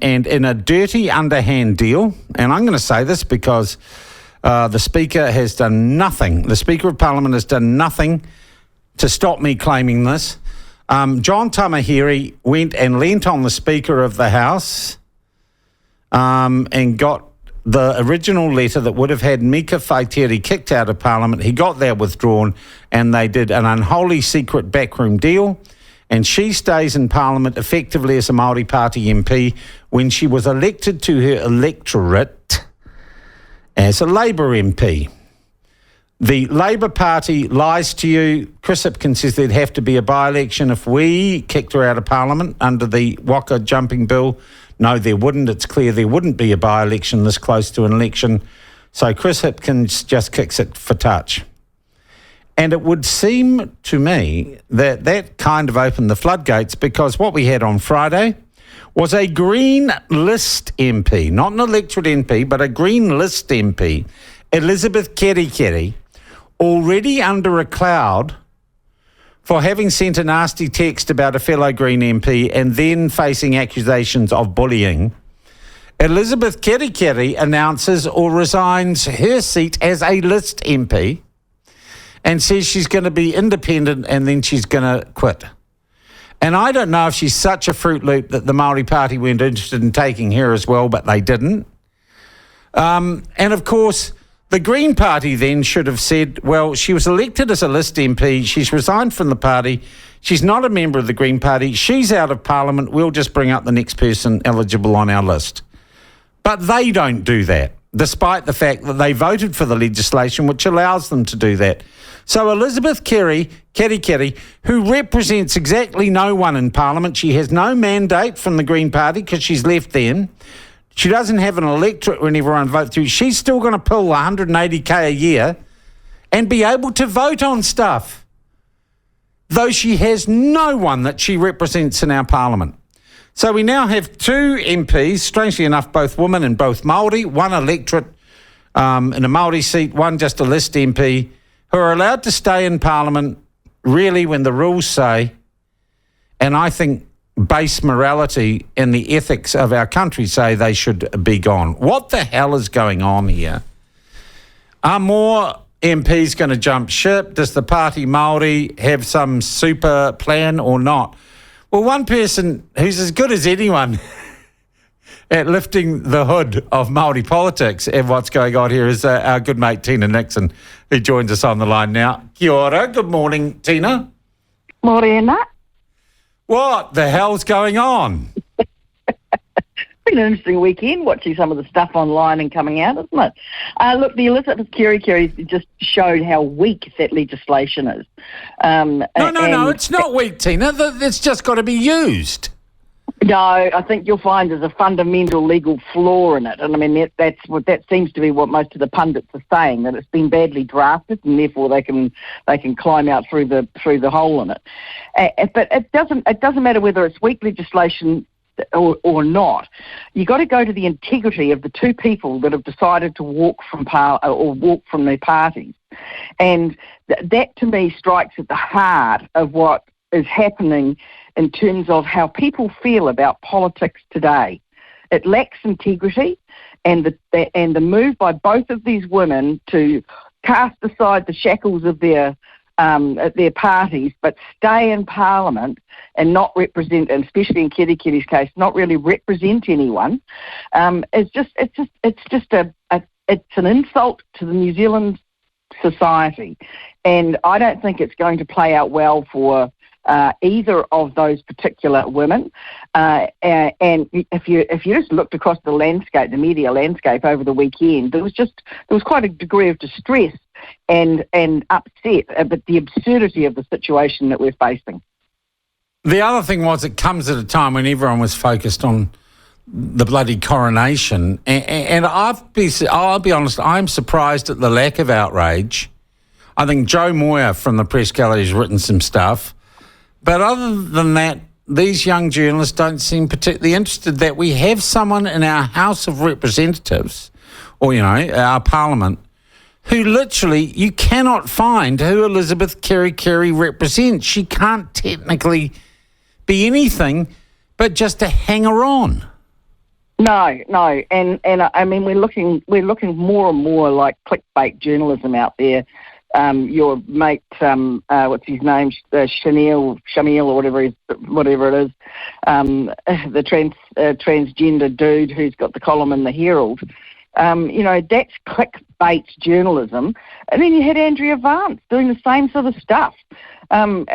And in a dirty underhand deal, and I'm going to say this because the Speaker has done nothing, the Speaker of Parliament has done nothing to stop me claiming this. John Tamahiri went and leant on the Speaker of the House and got the original letter that would have had Mika Whaitiri kicked out of Parliament. He got that withdrawn and they did an unholy secret backroom deal. And she stays in Parliament effectively as a Māori Party MP when she was elected to her electorate as a Labour MP. The Labour Party lies to you. Chris Hipkins says there'd have to be a by-election if we kicked her out of Parliament under the Waka jumping bill. No, there wouldn't. It's clear there wouldn't be a by-election this close to an election. So Chris Hipkins just kicks it for touch. And it would seem to me that that kind of opened the floodgates, because what we had on Friday was a Green List MP, not an electorate MP, but a Green List MP, Elizabeth Kerikeri, already under a cloud for having sent a nasty text about a fellow Green MP and then facing accusations of bullying. Elizabeth Kerikeri announces or resigns her seat as a List MP and says she's going to be independent and then she's going to quit. And I don't know if she's such a Fruit Loop that the Maori Party weren't interested in taking her as well, but they didn't. And of course, the Green Party then should have said, well, she was elected as a List MP, she's resigned from the party, she's not a member of the Green Party, she's out of Parliament, we'll just bring up the next person eligible on our list. But they don't do that, despite the fact that they voted for the legislation which allows them to do that. So Elizabeth Kerikeri, who represents exactly no one in Parliament, she has no mandate from the Green Party because she's left them. She doesn't have an electorate when everyone votes through. She's still going to pull 180k a year and be able to vote on stuff, though she has no one that she represents in our Parliament. So we now have two MPs, strangely enough, both women and both Māori, one electorate in a Māori seat, one just a List MP, who are allowed to stay in Parliament really when the rules say, and I think base morality and the ethics of our country say they should be gone. What the hell is going on here? Are more MPs going to jump ship? Does the party Māori have some super plan or not? Well, one person who's as good as anyone at lifting the hood of Māori politics and what's going on here is our good mate Tina Nixon, who joins us on the line now. Kia ora. Good morning, Tina. Morena. What the hell's going on? Been an interesting weekend watching some of the stuff online and coming out, isn't it? Look, the Elizabeth Kerikeri just showed how weak that legislation is. No, it's not weak, Tina. It's just got to be used. No, I think you'll find there's a fundamental legal flaw in it, and I mean that seems to be what most of the pundits are saying, that it's been badly drafted, and therefore they can climb out through the hole in it. But it doesn't matter whether it's weak legislation or not. You got to go to the integrity of the two people that have decided to walk from their parties, and that to me strikes at the heart of what is happening in terms of how people feel about politics today. It lacks integrity, and the move by both of these women to cast aside the shackles of their parties, but stay in Parliament and not represent, and especially in Kerikeri's case, not really represent anyone. It's an insult to the New Zealand society, and I don't think it's going to play out well for either of those particular women. And if you just looked across the landscape, the media landscape over the weekend, there was quite a degree of distress and upset about the absurdity of the situation that we're facing. The other thing was, it comes at a time when everyone was focused on the bloody coronation, and I'll be honest, I'm surprised at the lack of outrage. I think Joe Moyer from the Press Gallery has written some stuff. But other than that, these young journalists don't seem particularly interested that we have someone in our House of Representatives, or, our Parliament, who literally, you cannot find who Elizabeth Kerikeri represents. She can't technically be anything but just a hanger-on. No, and I mean we're looking more and more like clickbait journalism out there. Your mate, what's his name, Shamil or whatever it is, the transgender dude who's got the column in the Herald. That's clickbait journalism. And then you had Andrea Vance doing the same sort of stuff. And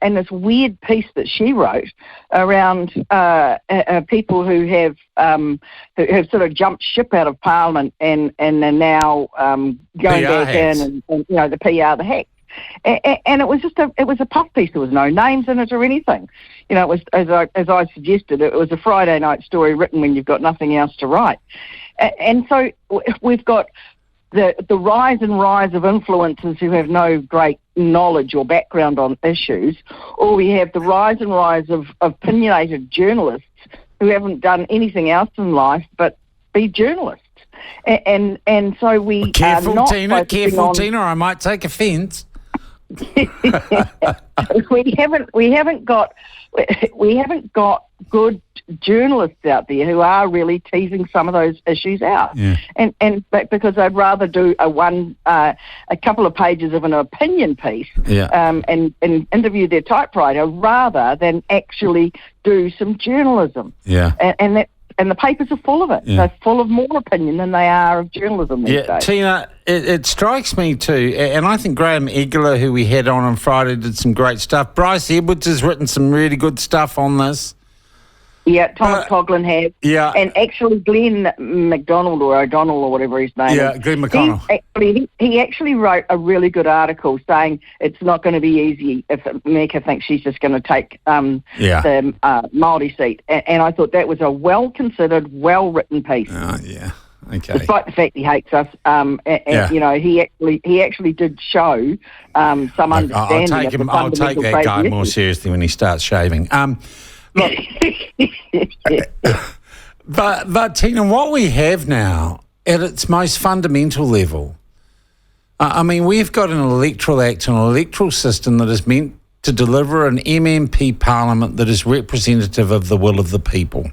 this weird piece that she wrote around people who have sort of jumped ship out of Parliament and are now going PR back hacks. in and the PR, the hack. And it was a puff piece. There was no names in it or anything. It was, as I suggested, it was a Friday night story written when you've got nothing else to write. And so we've got the rise of influencers who have no great knowledge or background on issues, or we have the rise of opinionated journalists who haven't done anything else in life but be journalists. And so we Careful, are not Tina, focusing Tina, I might take offence. we haven't got good journalists out there who are really teasing some of those issues out. Yeah. But because I'd rather do a couple of pages of an opinion piece, and interview their typewriter rather than actually do some journalism. Yeah. And the papers are full of it. Yeah. They're full of more opinion than they are of journalism these days. Tina, it strikes me too, and I think Graham Egler, who we had on Friday, did some great stuff. Bryce Edwards has written some really good stuff on this. Yeah, Thomas Coughlin has. Yeah. And actually Glenn McDonald or O'Donnell or whatever his name is. Yeah, Glenn McConnell. He actually wrote a really good article saying it's not going to be easy if Mecca thinks she's just going to take the Māori seat. And I thought that was a well-considered, well-written piece. Yeah. Okay. Despite the fact he hates us, he actually did show some understanding. I'll take that guy more seriously when he starts shaving. Look, but Tina, what we have now at its most fundamental level, we've got an electoral act, an electoral system that is meant to deliver an MMP parliament that is representative of the will of the people.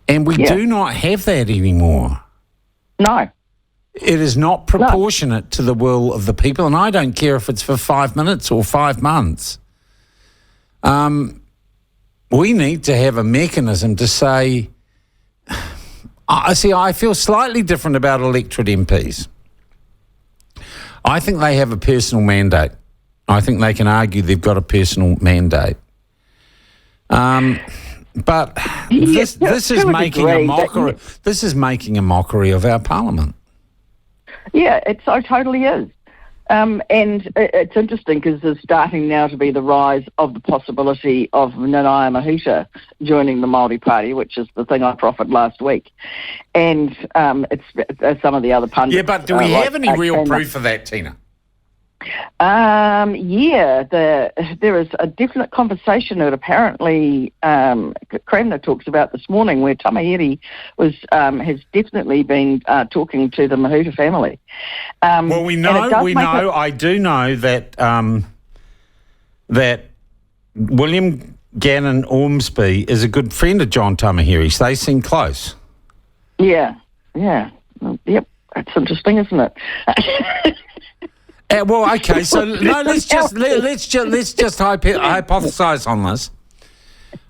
And we do not have that anymore. No. It is not proportionate to the will of the people, and I don't care if it's for 5 minutes or 5 months. We need to have a mechanism to say, I feel slightly different about electorate MPs. I think they have a personal mandate. I think they can argue they've got a personal mandate. But this is making a mockery. This is making a mockery of our parliament. Yeah, it so totally is. And it's interesting because there's starting now to be the rise of the possibility of Nanaia Mahuta joining the Māori Party, which is the thing I proffered last week. And it's some of the other pundits. Yeah, but do we have any real proof of that, Tina? There is a definite conversation that apparently Cranmer talks about this morning, where Tamahiri has definitely been talking to the Mahuta family. Well, I do know that that William Gannon Ormsby is a good friend of John Tamahiri's. They seem close. Yeah. Yep. That's interesting, isn't it? Well, okay. So no, let's just hypothesize on this.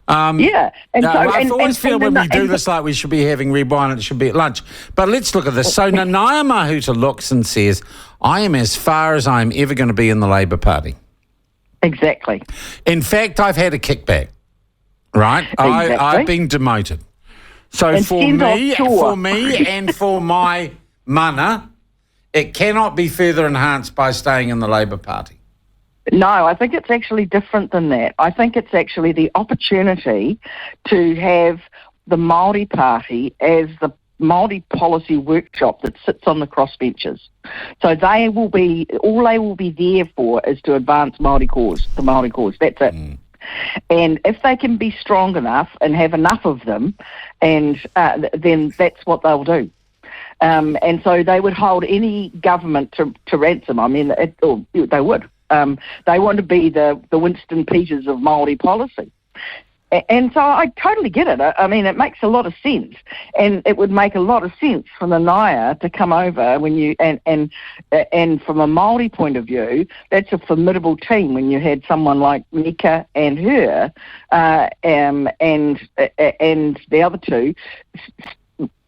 I always feel when we do this like we should be having red wine and it should be at lunch. But let's look at this. So Nanaia Mahuta looks and says, "I am as far as I'm ever going to be in the Labour Party." Exactly. In fact, I've had a kickback. Right, exactly. I've been demoted. So and for me, and for my mana, it cannot be further enhanced by staying in the Labour Party. No, I think it's actually different than that. I think it's actually the opportunity to have the Māori Party as the Māori policy workshop that sits on the crossbenches. So all they will be there for is to advance the Māori cause. That's it. And if they can be strong enough and have enough of them, and then that's what they'll do. And so they would hold any government to ransom. I mean, they would. They want to be the Winston Peters of Māori policy. And so I totally get it. I mean, it makes a lot of sense, and it would make a lot of sense for the Naya to come over when you and from a Maori point of view, that's a formidable team when you had someone like Mika and her, and the other two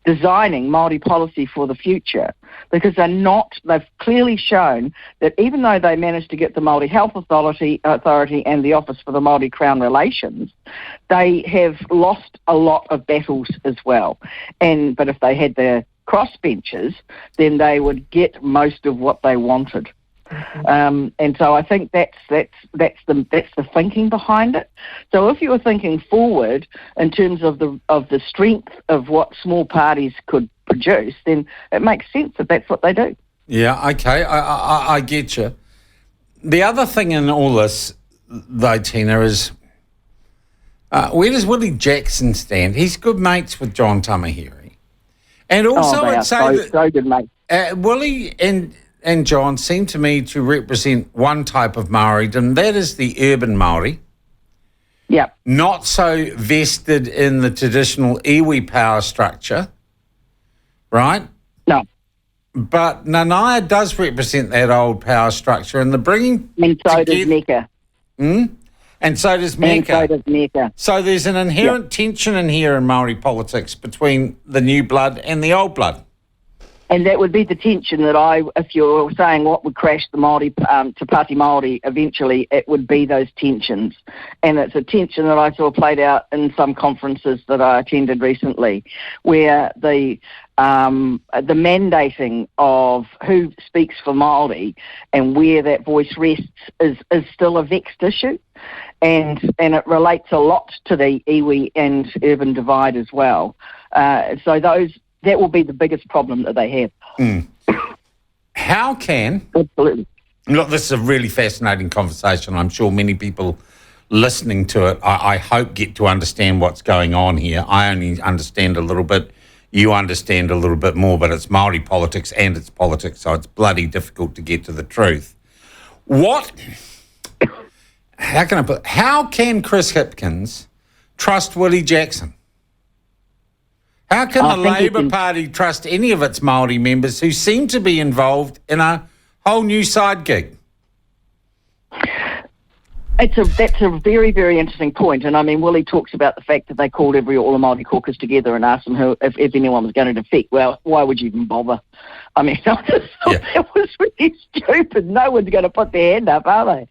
designing Māori policy for the future, because they've clearly shown that even though they managed to get the Māori Health Authority and the Office for the Māori Crown Relations, they have lost a lot of battles as well. But if they had their crossbenchers, then they would get most of what they wanted. And so I think that's the thinking behind it. So if you were thinking forward in terms of the strength of what small parties could produce, then it makes sense that that's what they do. Yeah, okay, I get you. The other thing in all this, though, Tina, is where does Willie Jackson stand? He's good mates with John Tamahiri, and also they I'd are say so good mates. Willie and John seem to me to represent one type of Māoridom, that is the urban Māori. Yep. Not so vested in the traditional iwi power structure, right? No. But Nanaia does represent that old power structure, and the bringing And so does Mika. And so does Mika. And so does Mika. So there's an inherent tension in here in Māori politics between the new blood and the old blood. And that would be the tension if you're saying what would crash the Māori, Te Pāti Māori eventually, it would be those tensions. And it's a tension that I saw played out in some conferences that I attended recently, where the mandating of who speaks for Māori and where that voice rests is still a vexed issue. And it relates a lot to the iwi and urban divide as well. That will be the biggest problem that they have. How can... Absolutely. Look, this is a really fascinating conversation. I'm sure many people listening to it, I hope, get to understand what's going on here. I only understand a little bit. You understand a little bit more, but it's Māori politics and it's politics, so it's bloody difficult to get to the truth. How can Chris Hipkins trust Willie Jackson? How can the Labour Party trust any of its Māori members who seem to be involved in a whole new side gig? That's a very, very interesting point. And I mean, Willie talks about the fact that they called all the Māori caucus together and asked them if anyone was going to defect. Well, why would you even bother? I mean, I just thought that was really stupid. No one's going to put their hand up, are they?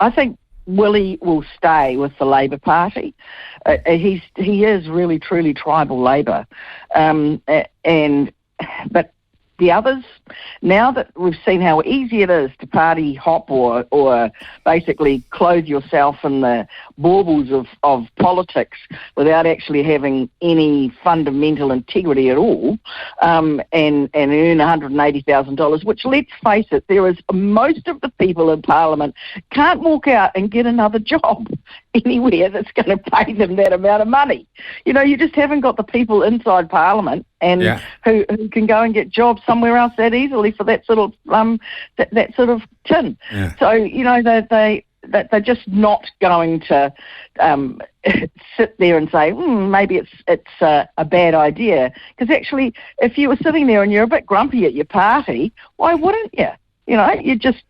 I think Willie will stay with the Labour Party. He is really, truly tribal Labour. But the others, now that we've seen how easy it is to party hop or basically clothe yourself in the baubles of politics without actually having any fundamental integrity at all, and earn $180,000, which, let's face it, most of the people in Parliament can't walk out and get another job anywhere that's going to pay them that amount of money. You know, you just haven't got the people inside Parliament and who can go and get jobs somewhere else that easily for that sort of that sort of tin. Yeah. So, you know, they're just not going to sit there and say, maybe it's a bad idea. Because actually, if you were sitting there and you're a bit grumpy at your party, why wouldn't you? You know, you just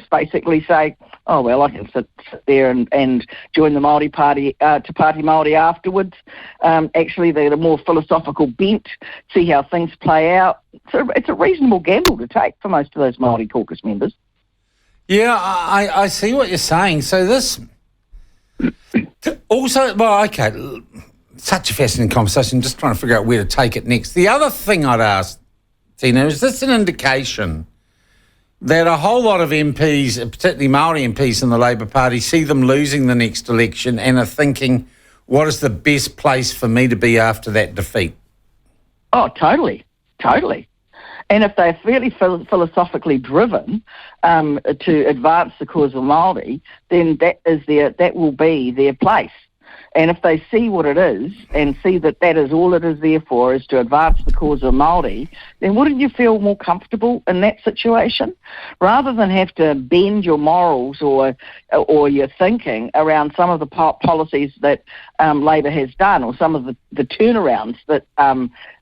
basically say, oh, well, I can sit there and join the Māori Party, Te Pāti Māori afterwards. Actually, they're a more philosophical bent, see how things play out. So it's a reasonable gamble to take for most of those Māori caucus members. Yeah, I see what you're saying. So this also, well, okay, such a fascinating conversation, just trying to figure out where to take it next. The other thing I'd ask, Tina, is this an indication that a whole lot of MPs, particularly Māori MPs in the Labour Party, see them losing the next election and are thinking, what is the best place for me to be after that defeat? Oh, totally. And if they're fairly philosophically driven to advance the cause of Māori, then that will be their place. And if they see what it is and see that that is all it is there for, is to advance the cause of Māori, then wouldn't you feel more comfortable in that situation? Rather than have to bend your morals or your thinking around some of the policies that Labor has done, or some of the turnarounds that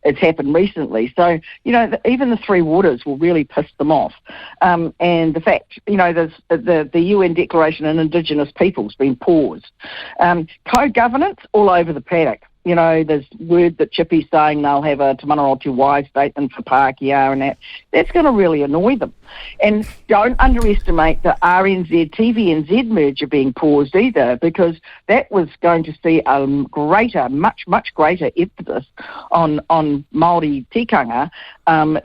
it's happened recently. So, even the Three Waters will really piss them off. And the fact, there's the UN Declaration on Indigenous Peoples being paused. Co-governance all over the paddock. There's word that Chippy's saying they'll have a Te Manawatu Wai statement for Pākehā and that's going to really annoy them. And don't underestimate the RNZ-TVNZ merger being paused either, because that was going to see a greater, much greater emphasis on Māori tikanga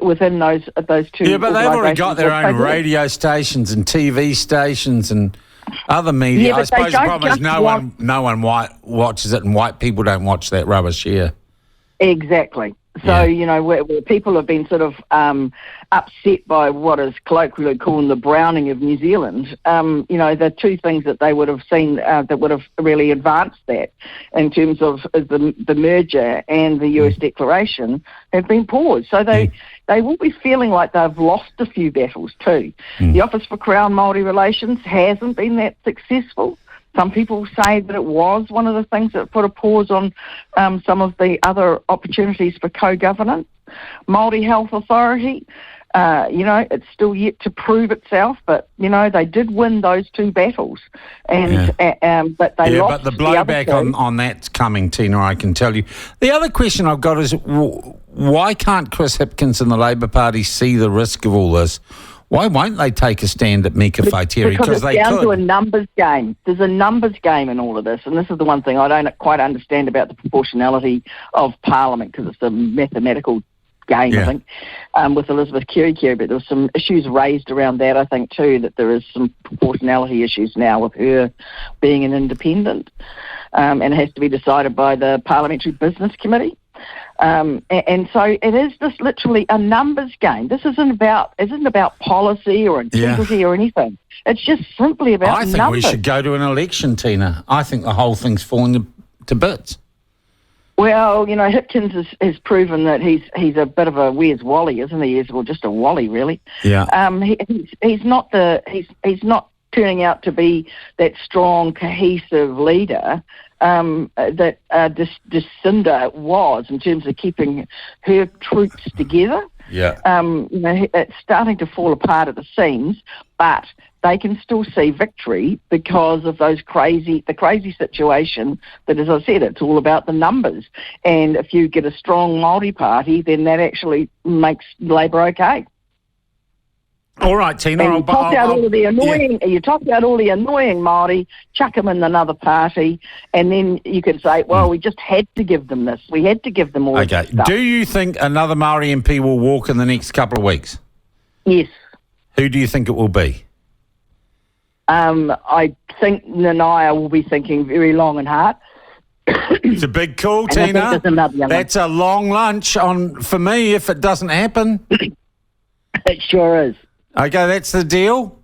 within those two. Yeah, but they've already got their own radio stations and TV stations and other media. Yeah, I suppose the problem is no one white watches it, and white people don't watch that rubbish here. Exactly. So, where people have been sort of upset by what is colloquially called the browning of New Zealand, the two things that they would have seen that would have really advanced that in terms of the merger and the US declaration have been paused. So they will be feeling like they've lost a few battles too. The Office for Crown Māori Relations hasn't been that successful. Some people say that it was one of the things that put a pause on some of the other opportunities for co-governance. Māori Health Authority, it's still yet to prove itself, but, they did win those two battles. And but they lost. But the blowback on that's coming, Tina, I can tell you. The other question I've got is, why can't Chris Hipkins and the Labor Party see the risk of all this? Why won't they take a stand at Mika Whaitiri? Because it's down to a numbers game. There's a numbers game in all of this, and this is the one thing I don't quite understand about the proportionality of Parliament, because it's a mathematical game, I think, with Elizabeth Keary, but there were some issues raised around that, I think, too, that there is some proportionality issues now with her being an independent, and it has to be decided by the Parliamentary Business Committee. And so it is just literally a numbers game. This isn't about policy or integrity or anything. It's just simply about numbers. I think we should go to an election, Tina. I think the whole thing's falling to bits. Well, Hipkins has proven that he's a bit of a Where's Wally, isn't he? Well, just a Wally, really. Yeah. He's not turning out to be that strong, cohesive leader that Jacinda was in terms of keeping her troops together. Yeah. It's starting to fall apart at the seams, but they can still see victory because of the crazy situation that, as I said, it's all about the numbers. And if you get a strong Māori party, then that actually makes Labor okay. All right, Tina. And you talked out all the annoying Māori, chuck them in another party, and then you could say, well, we just had to give them this. We had to give them all this stuff. Do you think another Māori MP will walk in the next couple of weeks? Yes. Who do you think it will be? I think Nanaia will be thinking very long and hard. It's a big call, Tina. That's a long lunch for me if it doesn't happen. It sure is. Okay, that's the deal.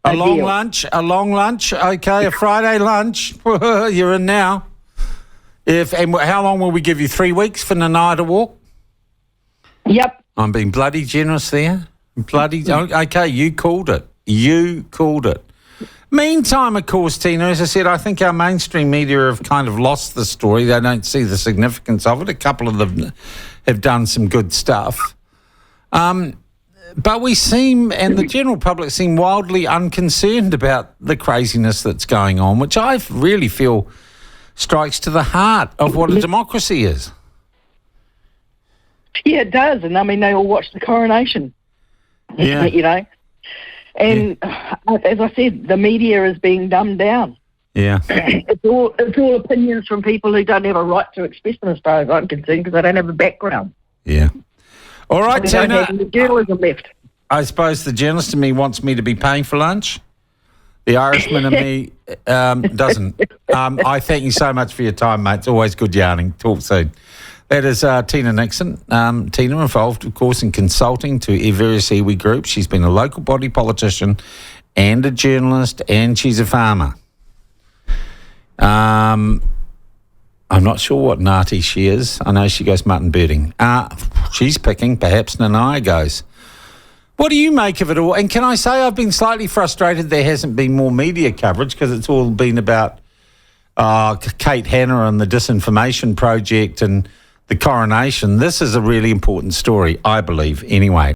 A long lunch. Okay, a Friday lunch. You're in now. And how long will we give you? 3 weeks for Nanaia to walk? Yep. I'm being bloody generous there. Okay, you called it. Meantime, of course, Tina, as I said, I think our mainstream media have kind of lost the story. They don't see the significance of it. A couple of them have done some good stuff. But we seem, and the general public seem wildly unconcerned about the craziness that's going on, which I really feel strikes to the heart of what a democracy is. Yeah, it does. And I mean, they all watch the coronation. Yeah. And as I said, the media is being dumbed down. Yeah. It's all opinions from people who don't have a right to express them, as far as I'm concerned, because they don't have a background. Yeah. All right, Tina. The journalism left. I suppose the journalist in me wants me to be paying for lunch. The Irishman in me doesn't. I thank you so much for your time, mate. It's always good yarning. Talk soon. That is Tina Nixon. Tina involved, of course, in consulting to various iwi groups. She's been a local body politician and a journalist, and she's a farmer. I'm not sure what Ngāti she is. I know she goes mutton birding. She's picking. Perhaps Nanai goes. What do you make of it all? And can I say I've been slightly frustrated there hasn't been more media coverage because it's all been about Kate Hanna and the disinformation project and the coronation. This is a really important story, I believe, anyway.